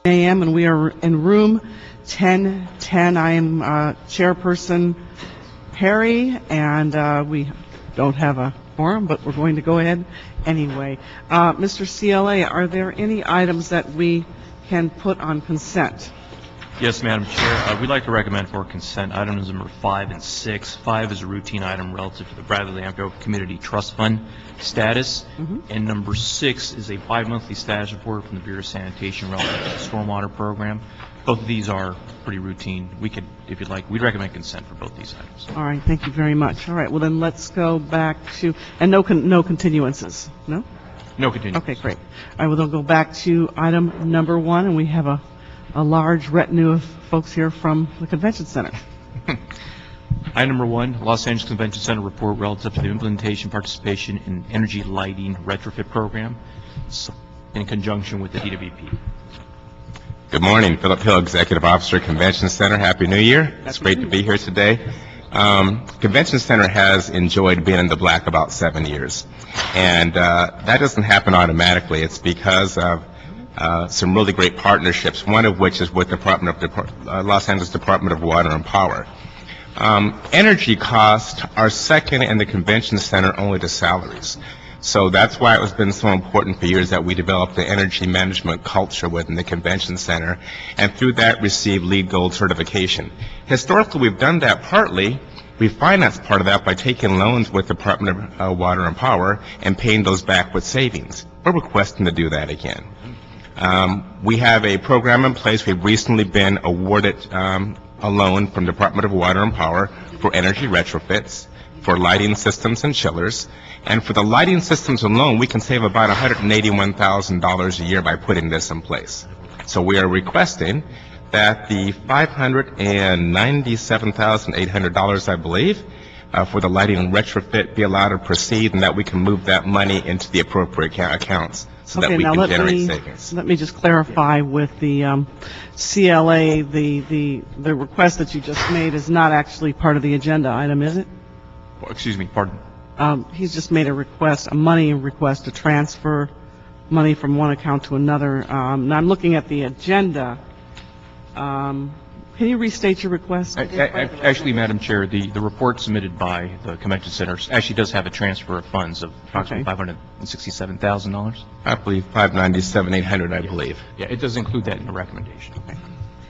a.m. and we are in room 1010. I am Chairperson Perry, and we don't have a quorum, but we're going to go ahead anyway. Mr. CLA, are there any items that we can put on consent? Yes, Madam Chair. We'd like to recommend for consent items number 5 and 6. 5 is a routine item relative to the Bradley Lamco Community Trust Fund status, and number 6 is a bi-monthly status report from the Bureau of Sanitation relative to the stormwater program. Both of these are pretty routine. We could, if you'd like, we'd recommend consent for both these items. All right, thank you very much. All right, well then let's go back to, and no continuances, no? No continuances. Okay, great. All right, well then go back to item number 1, and we have a large retinue of folks here from the Convention Center. Item number 1, Los Angeles Convention Center report relative to the implementation participation in energy lighting retrofit program in conjunction with the DWP. Good morning, Philip Hill, Executive Officer, Convention Center. Happy New Year. It's great to be here today. Convention Center has enjoyed being in the black about 7 years, and that doesn't happen automatically. It's because of some really great partnerships, one of which is with Los Angeles Department of Water and Power. Energy costs are second in the Convention Center only to salaries. So that's why it has been so important for years that we developed the energy management culture within the Convention Center, and through that received LEED Gold certification. Historically, we've done that partly. We financed part of that by taking loans with the Department of Water and Power and paying those back with savings. We're requesting to do that again. We have a program in place. We've recently been awarded a loan from the Department of Water and Power for energy retrofits, for lighting systems and chillers. And for the lighting systems alone, we can save about $181,000 a year by putting this in place. So we are requesting that the $597,800, I believe, for the lighting retrofit be allowed to proceed, and that we can move that money into the appropriate accounts so that we can generate savings. Let me just clarify with the CLA, the request that you just made is not actually part of the agenda item, is it? Well, excuse me, pardon? He's just made a request, a money request to transfer money from one account to another. Now I'm looking at the agenda. Can you restate your request? Actually, Madam Chair, the report submitted by the Convention Center actually does have a transfer of funds of approximately $567,000. I believe $597,800, I believe. Yeah, it does include that in the recommendation. Okay.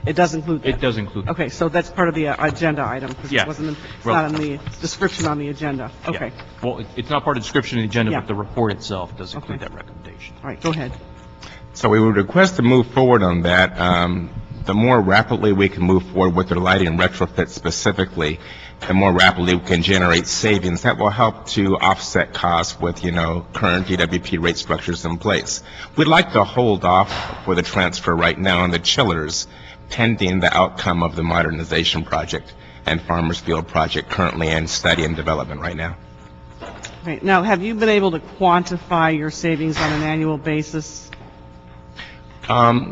It does include that? It does include that. Okay, so that's part of the agenda item, because Yeah. it's not in the description on the agenda. Okay. Yeah. Well, it's not part of the description of the agenda, Yeah. but the report itself does include Okay. that recommendation. All right, go ahead. So we would request to move forward on that. The more rapidly we can move forward with the lighting retrofit specifically, the more rapidly we can generate savings. That will help to offset costs with, current DWP rate structures in place. We'd like to hold off for the transfer right now on the chillers, pending the outcome of the modernization project and Farmers Field project currently in study and development right now. Okay. Now, have you been able to quantify your savings on an annual basis?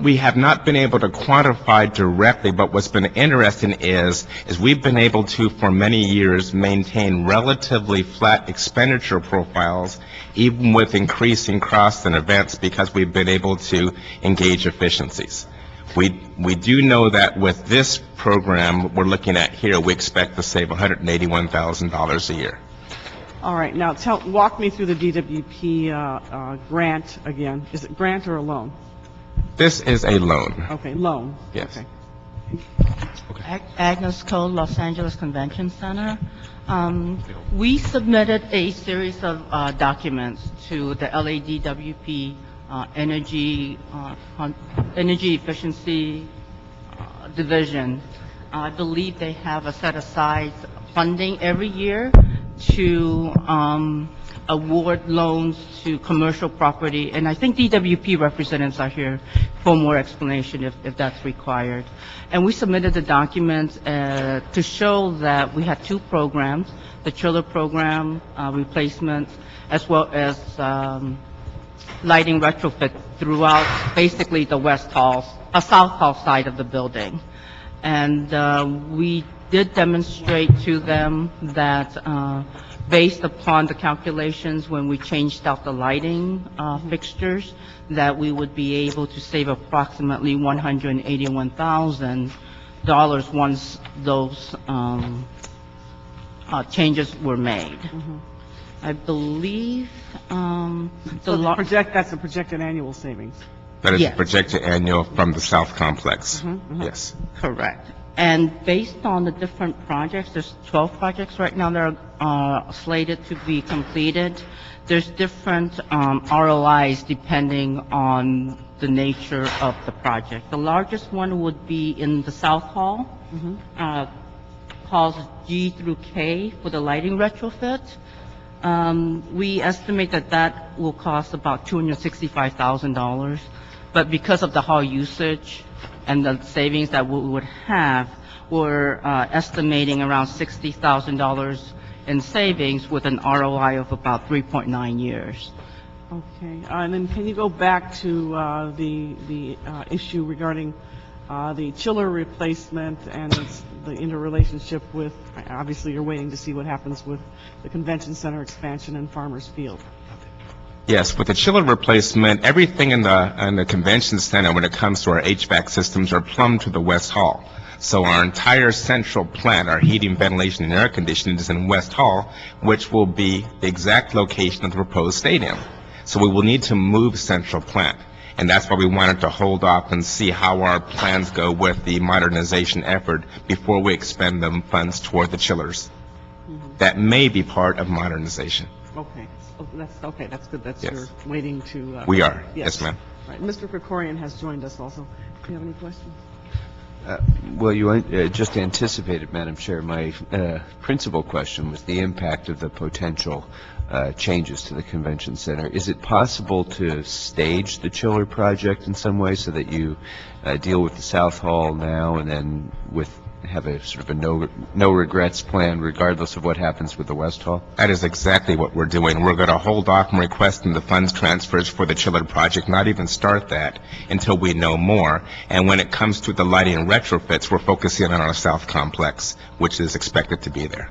We have not been able to quantify directly, but what's been interesting is we've been able to, for many years, maintain relatively flat expenditure profiles, even with increasing costs and events, because we've been able to engage efficiencies. We do know that with this program we're looking at here, we expect to save $181,000 a year. All right. Now, walk me through the DWP grant again. Is it grant or a loan? This is a loan. Okay, loan. Yes. Okay. Agnes Cole, Los Angeles Convention Center. We submitted a series of documents to the LADWP energy efficiency division. I believe they have a set aside funding every year to award loans to commercial property, and I think DWP representatives are here for more explanation if that's required. And we submitted the documents to show that we had two programs, the chiller program replacement, as well as lighting retrofit throughout basically the south hall side of the building. And we did demonstrate to them that based upon the calculations when we changed out the lighting fixtures, that we would be able to save approximately $181,000 once those changes were made. I believe So that's the projected annual savings. That is the Yes. projected annual from the South Complex. Yes. correct. And based on the different projects, there's 12 projects right now that are slated to be completed. There's different ROIs depending on the nature of the project. The largest one would be in the South Hall, calls G through K for the lighting retrofit. We estimate that that will cost about $265,000, but because of the hall usage and the savings that we would have, we're estimating around $60,000 in savings with an ROI of about 3.9 years. Okay, and then can you go back to the issue regarding the chiller replacement and the interrelationship with, obviously you're waiting to see what happens with the convention center expansion in Farmers Field. Yes, with the chiller replacement, everything in the convention center when it comes to our HVAC systems are plumbed to the West Hall. So our entire central plant, our heating, ventilation, and air conditioning is in West Hall, which will be the exact location of the proposed stadium. So we will need to move central plant. And that's why we wanted to hold off and see how our plans go with the modernization effort before we expend the funds toward the chillers. That may be part of modernization. Okay, so that's good, that's Yes. you're waiting to... We are. Yes, ma'am. Right, Mr. Krikorian has joined us also. Do you have any questions? Well, you just anticipated, Madam Chair. My principal question was the impact of the potential changes to the convention center. Is it possible to stage the chiller project in some way so that you deal with the South Hall now and then have a sort of a no regrets plan regardless of what happens with the West Hall? That is exactly what we're doing. We're going to hold off on requesting the funds transfers for the chiller project, not even start that until we know more. And when it comes to the lighting and retrofits, we're focusing on our South Complex, which is expected to be there.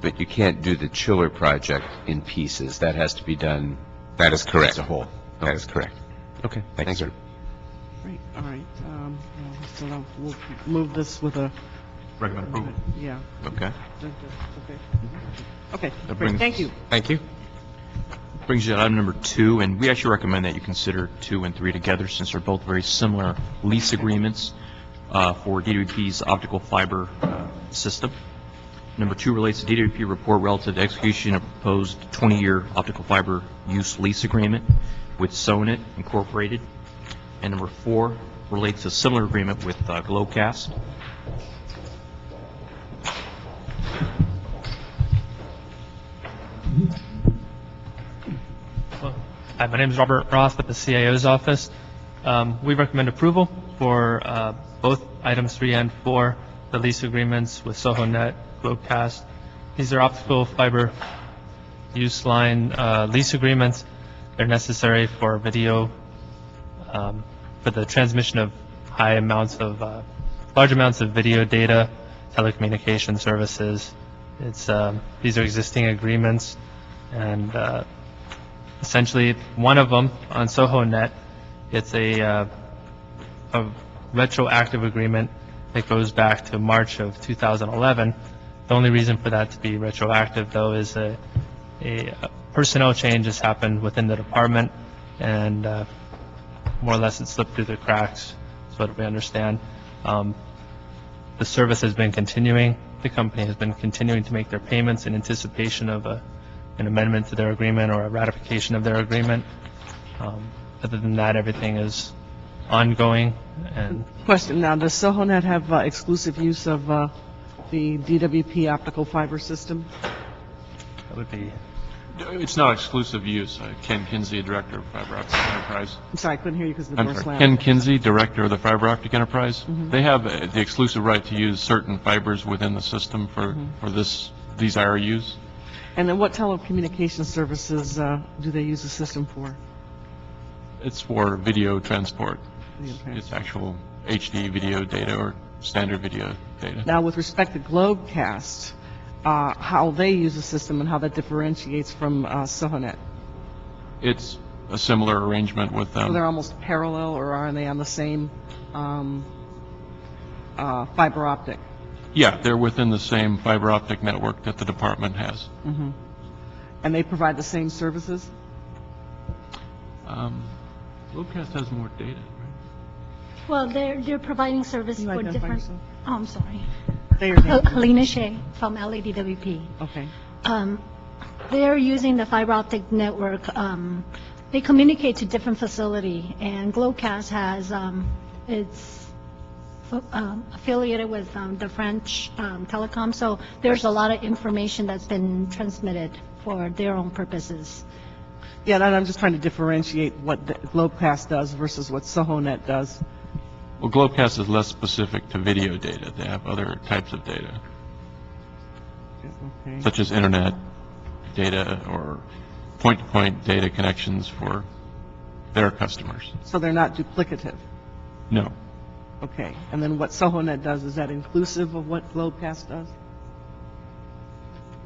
But you can't do the chiller project in pieces. That has to be done That is correct. as a whole. That is correct. Okay. Thank you, sir. Great, all right. So now we'll move this with a... Recommend approval. Yeah. Okay. Okay. Okay, That great, brings- thank you. Thank you. Brings you to item number 2, and we actually recommend that you consider 2 and 3 together since they're both very similar lease agreements for DWP's optical fiber system. Number 2 relates to DWP report relative to execution of proposed 20-year optical fiber use lease agreement with Sonet Incorporated. And number 4 relates to a similar agreement with Glowcast. Hi, my name is Robert Roth with the CIO's office. We recommend approval for both items 3 and 4, the lease agreements with SohoNet, Glowcast. These are optical fiber use line lease agreements. They're necessary for video, for the transmission of large amounts of video data, telecommunication services. These are existing agreements, and essentially one of them on SohoNet, it's a retroactive agreement that goes back to March of 2011. The only reason for that to be retroactive, though, is a personnel change has happened within the department, and more or less it slipped through the cracks, is what we understand. The service has been continuing. The company has been continuing to make their payments in anticipation of an amendment to their agreement or a ratification of their agreement. Other than that, everything is ongoing. And Question, now, does SohoNet have exclusive use of the DWP optical fiber system? that would be, It's not exclusive use. Ken Kinsey, Director of Fiber Optic Enterprise. I'm sorry, I couldn't hear you because the I'm door sorry, slammed. Ken Kinsey, Director of the Fiber Optic Enterprise. They have the exclusive right to use certain fibers within the system for these IRUs. And then what telecommunication services do they use the system for? It's for video transport. Video transport. It's actual HD video data or standard video data. Now, with respect to Globecast, how they use the system and how that differentiates from Sohonet? It's a similar arrangement with So they're them. almost parallel, or are they on the same fiber optic? Yeah, they're within the same fiber optic network that the department has. And they provide the same services? Globecast has more data, right? Well, they're providing service Can you for identify different. yourself? Oh, I'm sorry. Say your name. Helena Shea from LADWP. Okay. They're using the fiber optic network. They communicate to different facility, and Globecast has it's affiliated with the French telecom. So there's a lot of information that's been transmitted for their own purposes. Yeah, and I'm just trying to differentiate what the Globecast does versus what Sohonet does. Well, Globecast is less specific to video data. They have other types of data, Okay. such as internet data or point-to-point data connections for their customers. So they're not duplicative. No. Okay. And then what Sohonet does, is that inclusive of what Globecast does?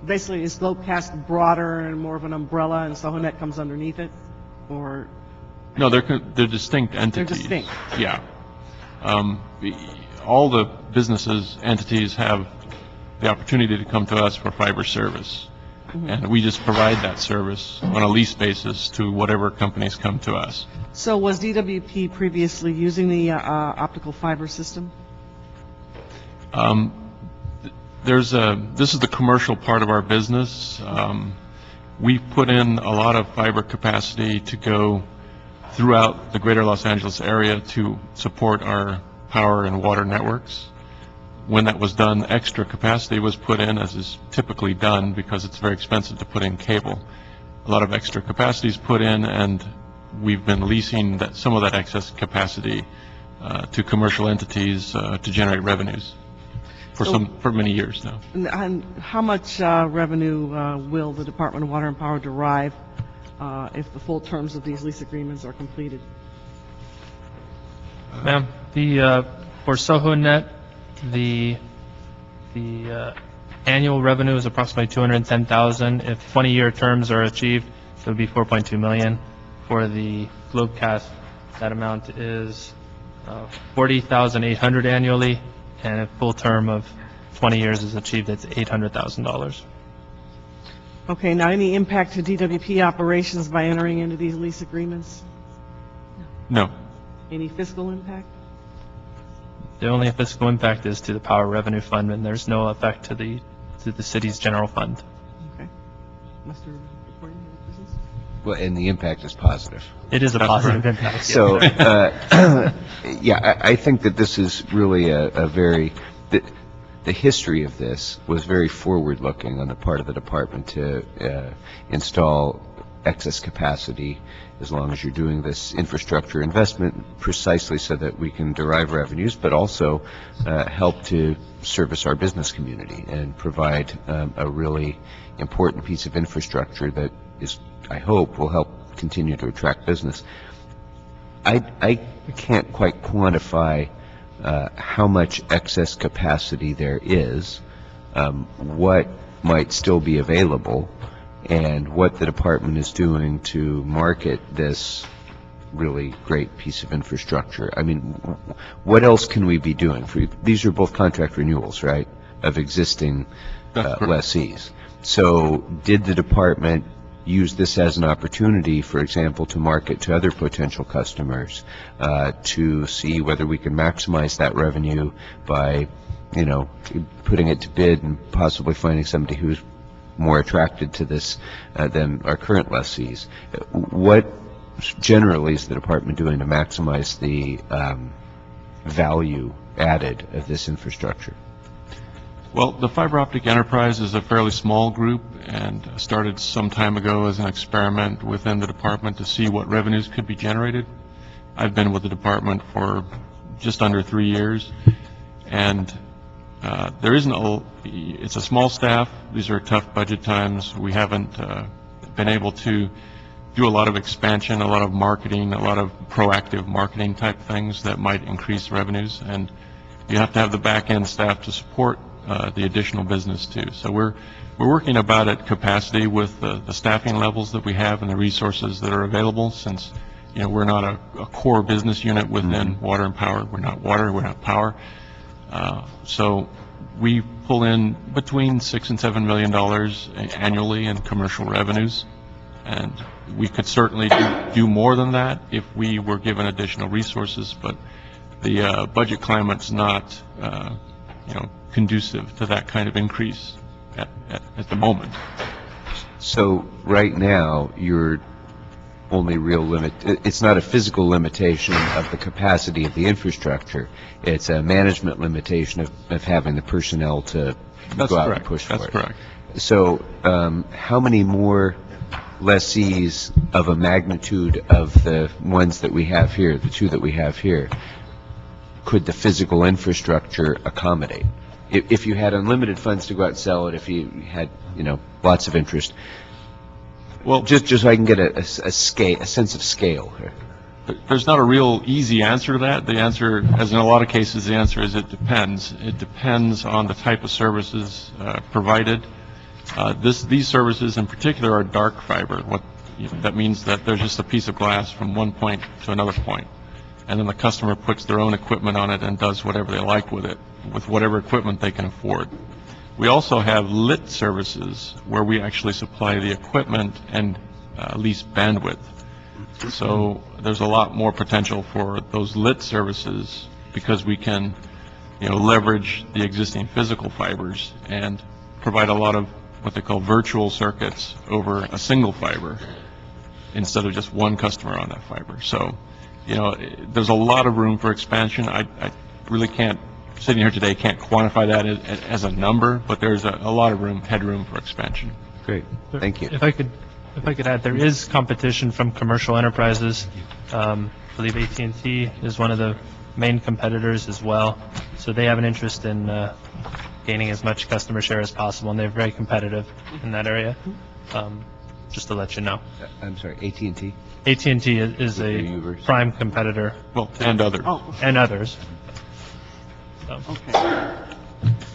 Basically, is Globecast broader and more of an umbrella and Sohonet comes underneath it? Or, No, they're distinct entities. distinct. Yeah. All the businesses, entities have the opportunity to come to us for fiber service. And we just provide that service on a lease basis to whatever companies come to us. so was DWP previously using the optical fiber system? This is the commercial part of our business. We put in a lot of fiber capacity to go throughout the greater Los Angeles area to support our power and water networks. When that was done, extra capacity was put in, as is typically done because it's very expensive to put in cable. A lot of extra capacity is put in, and we've been leasing some of that excess capacity to commercial entities to generate revenues for many years now. And how much revenue will the Department of Water and Power derive if the full terms of these lease agreements are completed? Ma'am, for SohoNet, the annual revenue is approximately $210,000. If 20-year terms are achieved, it would be $4.2 million. For the Globecast, that amount is $40,800 annually, and if full term of 20 years is achieved, it's $800,000. Okay, now any impact to DWP operations by entering into these lease agreements? No. Any fiscal impact? The only fiscal impact is to the Power Revenue Fund, and there's no effect to the city's general fund. Okay. Mr. Reporting, any business? Well, and the impact is positive. It is a positive impact. yes. So, yeah, I think that this is really a very, the history of this was very forward-looking on the part of the department to install excess capacity as long as you're doing this infrastructure investment precisely so that we can derive revenues, but also help to service our business community and provide a really important piece of infrastructure that is, I hope, will help continue to attract business. I can't quite quantify how much excess capacity there is, what might still be available, and what the department is doing to market this really great piece of infrastructure. I mean, what else can we be doing? These are both contract renewals, right, of existing lessees. So did the department use this as an opportunity, for example, to market to other potential customers, to see whether we can maximize that revenue by, you know, putting it to bid and possibly finding somebody who's more attracted to this than our current lessees? What generally is the department doing to maximize the value added of this infrastructure? Well, the fiber optic enterprise is a fairly small group and started some time ago as an experiment within the department to see what revenues could be generated. I've been with the department for just under 3 years, and there isn't it's a small staff. These are tough budget times. We haven't been able to do a lot of expansion, a lot of marketing, a lot of proactive marketing type things that might increase revenues, and you have to have the back end staff to support the additional business too. So we're working about at capacity with the staffing levels that we have and the resources that are available, since we're not a core business unit within water and power. We're not water, we're not power. So we pull in between $6 and $7 million annually in commercial revenues, and we could certainly do more than that if we were given additional resources, but the budget climate's not conducive to that kind of increase at the moment. So right now, your only real limit, it's not a physical limitation of the capacity of the infrastructure, it's a management limitation of having the personnel to go out and push for it. That's correct. So how many more lessees of a magnitude of the ones that we have here, the two that we have here, could the physical infrastructure accommodate? If you had unlimited funds to go out and sell it, if you had, lots of interest. Well, just so I can get a sense of scale here. There's not a real easy answer to that. The answer, as in a lot of cases, the answer is it depends. It depends on the type of services provided. These services in particular are dark fiber. That means that there's just a piece of glass from one point to another point, and then the customer puts their own equipment on it and does whatever they like with it, with whatever equipment they can afford. We also have lit services where we actually supply the equipment and lease bandwidth. So there's a lot more potential for those lit services because we can, leverage the existing physical fibers and provide a lot of what they call virtual circuits over a single fiber instead of just one customer on that fiber. So, there's a lot of room for expansion. I really can't, sitting here today, can't quantify that as a number, but there's a lot of headroom for expansion. Great, thank you. If I could add, there is competition from commercial enterprises. I believe AT&T is one of the main competitors as well, so they have an interest in gaining as much customer share as possible, and they're very competitive in that area. Just to let you know. I'm sorry, AT&T? AT&T is a prime competitor. Well, and others. And others. So. Okay.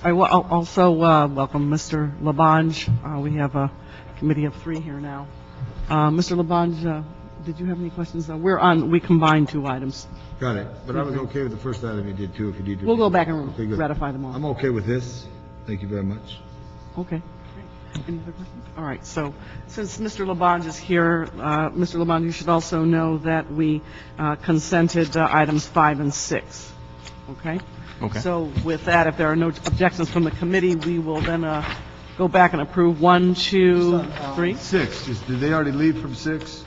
I will also welcome Mr. Labange. We have a committee of 3 here now. Mr. Labange, did you have any questions? We combined 2 items. Got it. But I was okay with the first item you did too, if you need to. We'll go back and Okay, good. ratify them all. I'm okay with this. Thank you very much. Okay. Great. Any other questions? All right. So since Mr. Labange is here, Mr. Labange, you should also know that we consented items 5 and 6. Okay? Okay. So with that, if there are no objections from the committee, we will then go back and approve 1, 2, 3. 6, did they already leave from 6?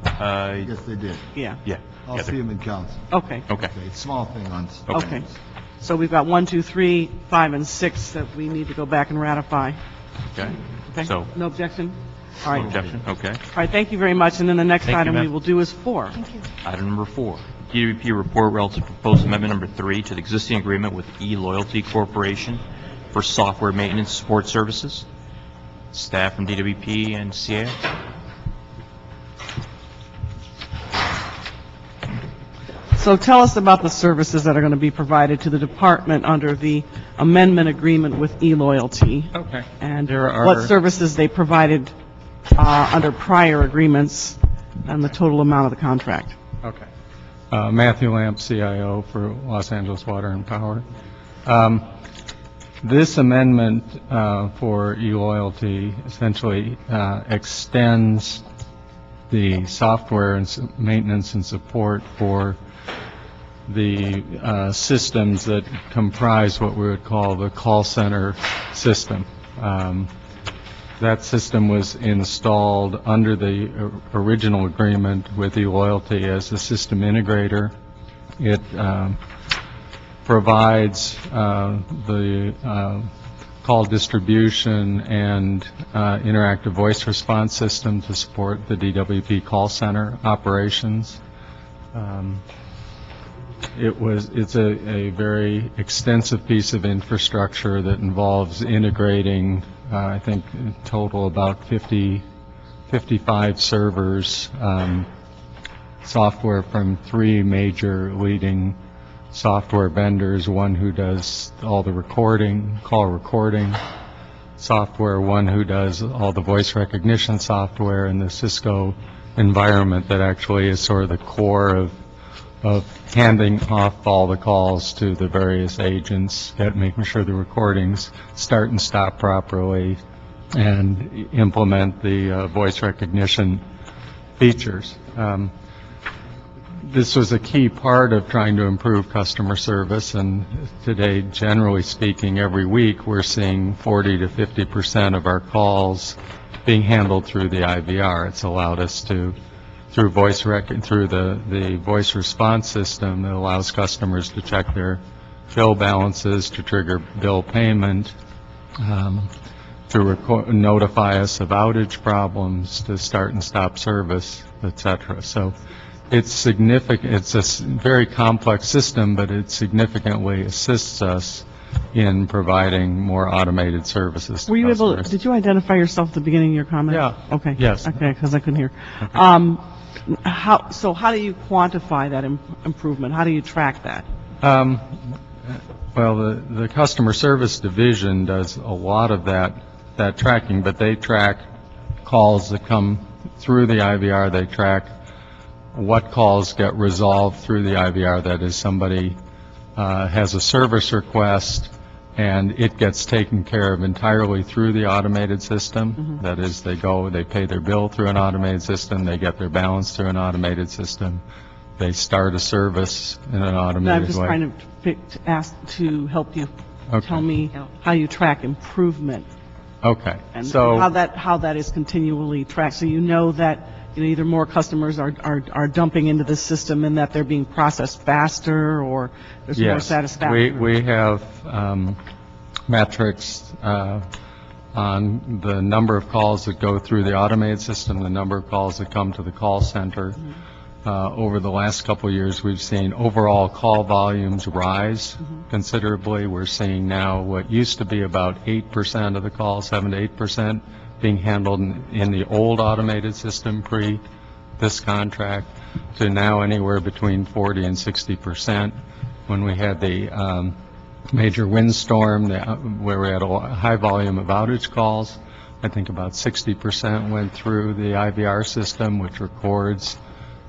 Yes, they did. Yeah. Yeah. I'll see them in council. Okay. Okay. It's a small thing on. Okay. So we've got 1, 2, 3, 5, and 6 that we need to go back and ratify. Okay. Okay? So, No objection? All right. no objection. Okay. All right, thank you very much. And then the next Thank you, item we ma'am. will do is 4. Thank you. Item number 4, DWP report relative to proposed amendment number 3 to the existing agreement with eLoyalty Corporation for software maintenance support services. Staff from DWP and CAO. So tell us about the services that are going to be provided to the department under the amendment agreement with eLoyalty. Okay. And There are- what services they provided under prior agreements and the total amount of the contract. Okay. Matthew Lamp, CIO for Los Angeles Water and Power. This amendment for eLoyalty essentially extends the software and maintenance and support for the systems that comprise what we would call the call center system. That system was installed under the original agreement with eLoyalty as a system integrator. It provides the call distribution and interactive voice response system to support the DWP call center operations. It's a very extensive piece of infrastructure that involves integrating, I think, in total about 55 servers, software from 3 major leading software vendors, one who does all the recording, call recording software, one who does all the voice recognition software, and the Cisco environment that actually is sort of the core of handing off all the calls to the various agents, making sure the recordings start and stop properly, and implement the voice recognition features. This was a key part of trying to improve customer service, and today, generally speaking, every week we're seeing 40 to 50% of our calls being handled through the IVR. It's allowed us to, through the voice response system, that allows customers to check their bill balances, to trigger bill payment, to notify us of outage problems, to start and stop service, etc. So it's significant. It's a very complex system, but it significantly assists us in providing more automated services to Were you able, customers. did you identify yourself at the beginning of your comment? Yeah. Okay. Yes. Okay, because I couldn't hear. Okay. How do you quantify that improvement? How do you track that? Well, the customer service division does a lot of that tracking, but they track calls that come through the IVR. They track what calls get resolved through the IVR. That is, somebody has a service request, and it gets taken care of entirely through the automated system. Mm-hmm. That is, they pay their bill through an automated system, they get their balance through an automated system, they start a service in an automated way. I'm just trying to ask to help you Okay. tell me how you track improvement Okay. and So how that is continually tracked. So you know that either more customers are dumping into the system and that they're being processed faster, or there's more satisfaction. We have metrics on the number of calls that go through the automated system, the number of calls that come to the call center. Over the last couple of years, we've seen overall call volumes rise considerably. We're seeing now what used to be about 8% of the calls, 7 to 8%, being handled in the old automated system pre this contract, to now anywhere between 40 and 60%. When we had the major windstorm where we had a high volume of outage calls, I think about 60% went through the IVR system, which records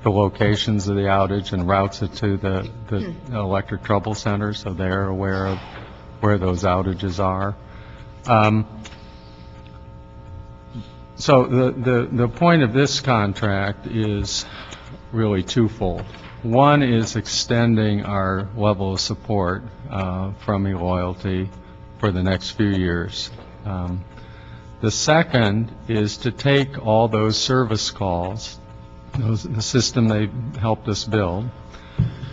the locations of the outage and routes it to the electric trouble center, so they're aware of where those outages are. So the point of this contract is really twofold. One is extending our level of support from eLoyalty for the next few years. The second is to take all those service calls, the system they helped us build,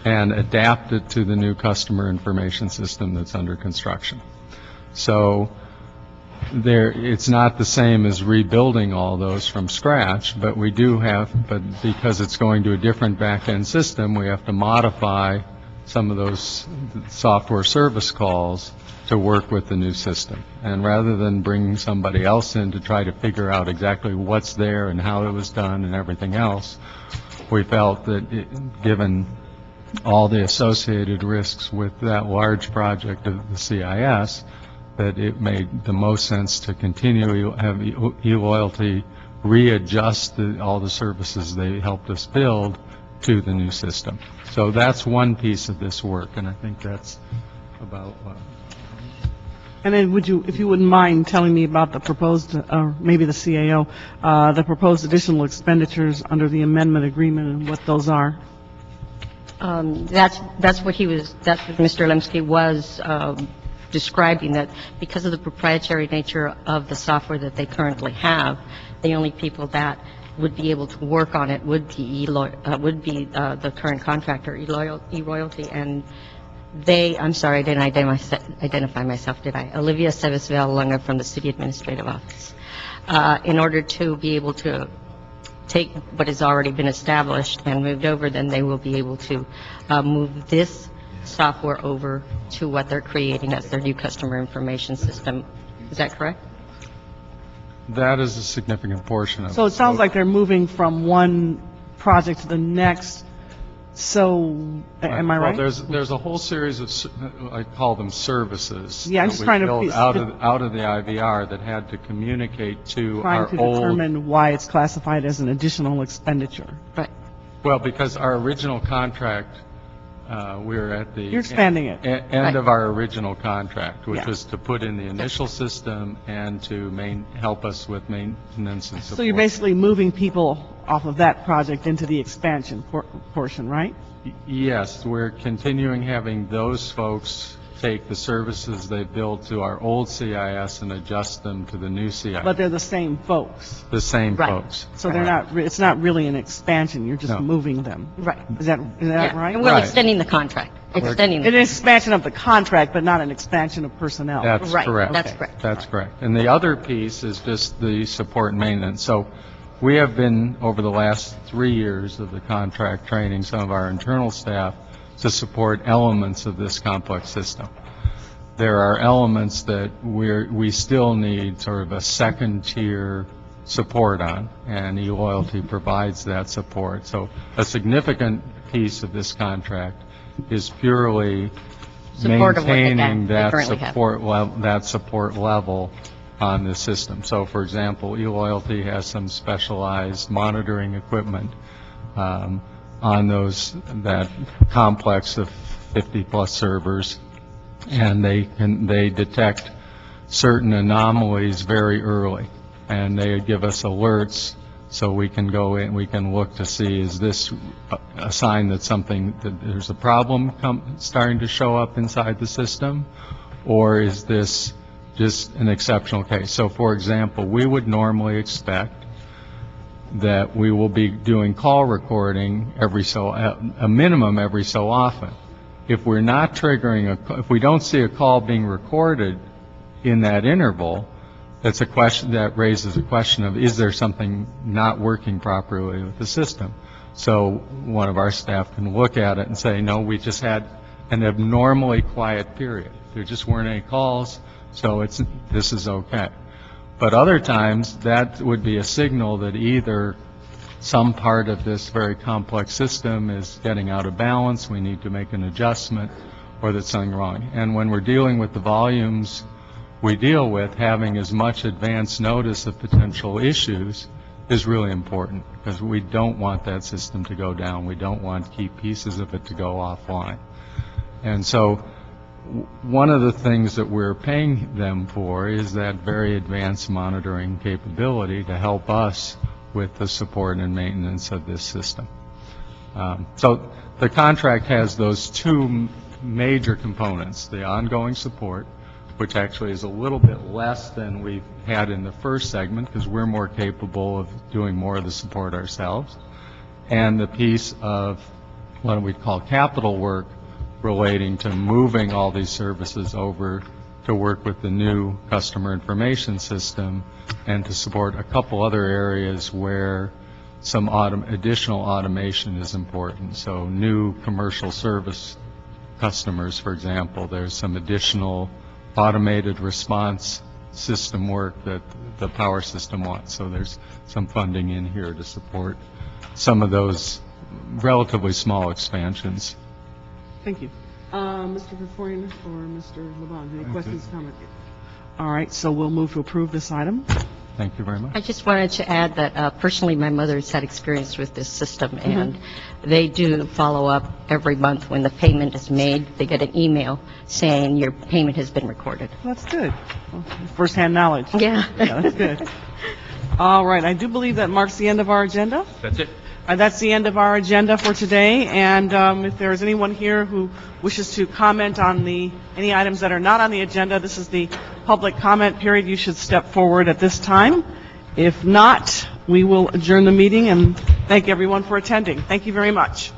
and adapt it to the new customer information system that's under construction. So it's not the same as rebuilding all those from scratch, but but because it's going to a different back-end system, we have to modify some of those software service calls to work with the new system. And rather than bringing somebody else in to try to figure out exactly what's there and how it was done and everything else, we felt that given all the associated risks with that large project of the CIS, that it made the most sense to continue have eLoyalty readjust all the services they helped us build to the new system. So that's one piece of this work, and I think that's about what. And then would you, if you wouldn't mind telling me about the proposed, or maybe the CAO, the proposed additional expenditures under the amendment agreement and what those are? That's what Mr. Lemsky was describing, that because of the proprietary nature of the software that they currently have, the only people that would be able to work on it would be the current contractor, eRoyalty, and I'm sorry, I didn't identify myself, did I? Olivia Seves-Lunga from the City Administrative Office. In order to be able to take what has already been established and moved over, then they will be able to move this software over to what they're creating as their new customer information system. Is that correct? That is a significant portion of it. So it sounds like they're moving from one project to the next So, am I right? Well, there's a whole series of, I call them services. Yeah, I'm that just we trying to built piece- out of the IVR that had to communicate to Trying our to old. determine why it's classified as an additional expenditure. Right. Well, because our original contract, we were at the. You're expanding it. End of our original contract, which Yeah. was to put in the initial system and to help us with maintenance and support. So you're basically moving people off of that project into the expansion portion, right? Yes, we're continuing having those folks take the services they built to our old CIS and adjust them to the new CIS. But they're the same folks. The same Right. folks. So they're not, it's not really an expansion, you're just No. moving them. Right. Is that Yeah. right? And we're Right. extending the contract, extending. An expansion of the contract, but not an expansion of personnel. That's Right, correct. that's correct. That's correct. And the other piece is just the support and maintenance. So we have been, over the last 3 years of the contract, training some of our internal staff to support elements of this complex system. There are elements that we still need sort of a second-tier support on, and eLoyalty provides that support. So a significant piece of this contract is purely Support of what they maintaining that currently have. support level on the system. So, for example, eLoyalty has some specialized monitoring equipment on that complex of 50-plus servers, and they detect certain anomalies very early, and they give us alerts so we can go in, we can look to see, is this a sign that there's a problem starting to show up inside the system, or is this just an exceptional case? So, for example, we would normally expect that we will be doing call recording a minimum every so often. If we're not triggering if we don't see a call being recorded in that interval, that's a question that raises a question of, is there something not working properly with the system? So one of our staff can look at it and say, no, we just had an abnormally quiet period. There just weren't any calls, so this is okay. But other times, that would be a signal that either some part of this very complex system is getting out of balance, we need to make an adjustment, or that something wrong. And when we're dealing with the volumes we deal with, having as much advance notice of potential issues is really important, because we don't want that system to go down. We don't want key pieces of it to go offline. And so one of the things that we're paying them for is that very advanced monitoring capability to help us with the support and maintenance of this system. So the contract has those two major components: the ongoing support, which actually is a little bit less than we've had in the first segment because we're more capable of doing more of the support ourselves, and the piece of what we call capital work relating to moving all these services over to work with the new customer information system and to support a couple other areas where some additional automation is important. So new commercial service customers, for example, there's some additional automated response system work that the power system wants. So there's some funding in here to support some of those relatively small expansions. Thank you. Mr. Krikorian or Mr. Levon, any questions, comments? All right, so we'll move to approve this item. Thank you very much. I just wanted to add that personally, my mother's had experience with this system, and they do follow up every month when the payment is made. They get an email saying your payment has been recorded. Well, that's good. Well, first-hand knowledge. Yeah. Yeah, that's good. All right, I do believe that marks the end of our agenda. That's it. That's the end of our agenda for today, and if there is anyone here who wishes to comment on any items that are not on the agenda, this is the public comment period. You should step forward at this time. If not, we will adjourn the meeting and thank everyone for attending. Thank you very much.